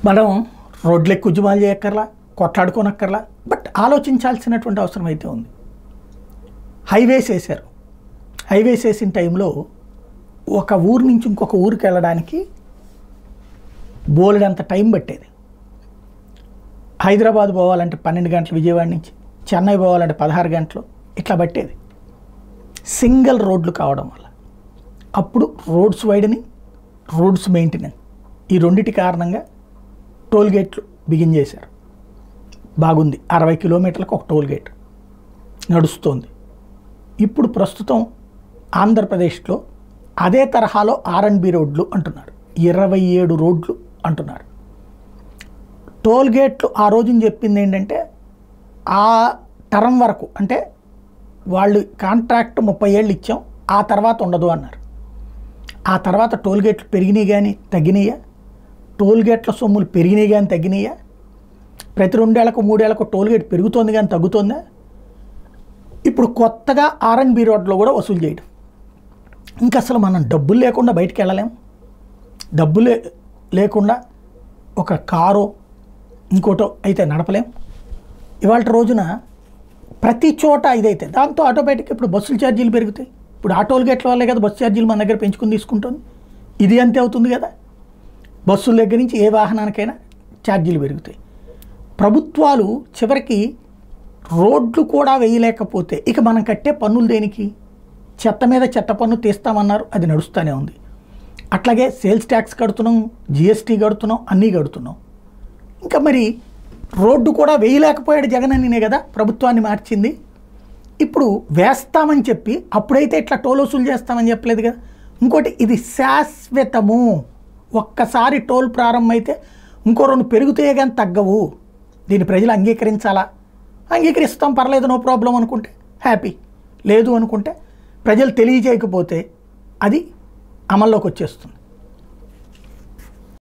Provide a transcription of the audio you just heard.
మనం రోడ్లెక్కి ఉద్యమాలు చేయక్కర్లా, కొట్లాడుకోనక్కర్లా, బట్ ఆలోచించాల్సినటువంటి అవసరం అయితే ఉంది. హైవేస్ వేశారు. హైవేస్ వేసిన టైంలో ఒక ఊరు నుంచి ఇంకొక ఊరికి వెళ్ళడానికి బోలెడంత టైం పట్టేది. హైదరాబాద్ పోవాలంటే 12 గంటలు విజయవాడ నుంచి, చెన్నై పోవాలంటే 16 గంటలు ఇట్లా పట్టేది. సింగిల్ రోడ్లు కావడం వల్ల అప్పుడు రోడ్స్ వైడనింగ్, రోడ్స్ మెయింటెనెన్స్ ఈ రెండిటి కారణంగా టోల్ గేట్లు బిగించేశారు. బాగుంది, 60 కిలోమీటర్లకు ఒక టోల్ గేట్ నడుస్తోంది. ఇప్పుడు ప్రస్తుతం ఆంధ్రప్రదేశ్లో అదే తరహాలో R&B రోడ్లు అంటున్నారు, 27 రోడ్లు అంటున్నారు. టోల్ గేట్లు ఆ రోజున చెప్పింది ఏంటంటే ఆ టర్మ్ వరకు, అంటే వాళ్ళు కాంట్రాక్ట్ 30 ఏళ్ళు ఇచ్చాం, ఆ తర్వాత ఉండదు అన్నారు. ఆ తర్వాత టోల్ గేట్లు పెరిగినాయి కానీ తగ్గినాయా? టోల్ గేట్ల సొమ్ములు పెరిగినాయి కానీ తగ్గినాయా? ప్రతి 2 ఏళ్లకు 3 ఏళ్లకు టోల్ గేట్ పెరుగుతోంది కానీ తగ్గుతుందా? ఇప్పుడు కొత్తగా R&B రోడ్లో కూడా వసూలు చేయడం. ఇంకా అసలు మనం డబ్బులు లేకుండా బయటికి వెళ్ళలేం. డబ్బులు లేకుండా ఒక కారో ఇంకోటో అయితే నడపలేం. ఇవాళ రోజున ప్రతి చోట ఇదైతే దాంతో ఆటోమేటిక్ ఇప్పుడు బస్సుల ఛార్జీలు పెరుగుతాయి. ఇప్పుడు ఆ టోల్ గేట్ల వల్లే కదా బస్సు ఛార్జీలు మన దగ్గర పెంచుకుని తీసుకుంటుంది. ఇది అంతే అవుతుంది కదా. బస్సుల దగ్గర నుంచి ఏ వాహనానికైనా ఛార్జీలు పెరుగుతాయి. ప్రభుత్వాలు చివరికి రోడ్లు కూడా వేయలేకపోతే ఇక మనం కట్టే పన్నులు దేనికి? చెత్త మీద చెత్త పన్ను తీస్తామన్నారు, అది నడుస్తూనే ఉంది. అట్లాగే సేల్స్ ట్యాక్స్ కడుతున్నాం, GST కడుతున్నాం, అన్నీ కడుతున్నాం. ఇంకా మరి రోడ్డు కూడా వేయలేకపోయాడు జగన్ అనినే కదా ప్రభుత్వాన్ని మార్చింది. ఇప్పుడు వేస్తామని చెప్పి అప్పుడైతే ఇట్లా టోల్ వసూలు చేస్తామని చెప్పలేదు కదా. ఇంకోటి, ఇది శాశ్వతము. ఒక్కసారి టోల్ ప్రారంభమైతే ఇంకో 2 పెరుగుతాయే కానీ తగ్గవు. దీన్ని ప్రజలు అంగీకరించాలా? అంగీకరిస్తాం, పర్లేదు, నో ప్రాబ్లం అనుకుంటే హ్యాపీ. లేదు అనుకుంటే ప్రజలు తెలియజేయకపోతే అది అమల్లోకి వచ్చేస్తుంది.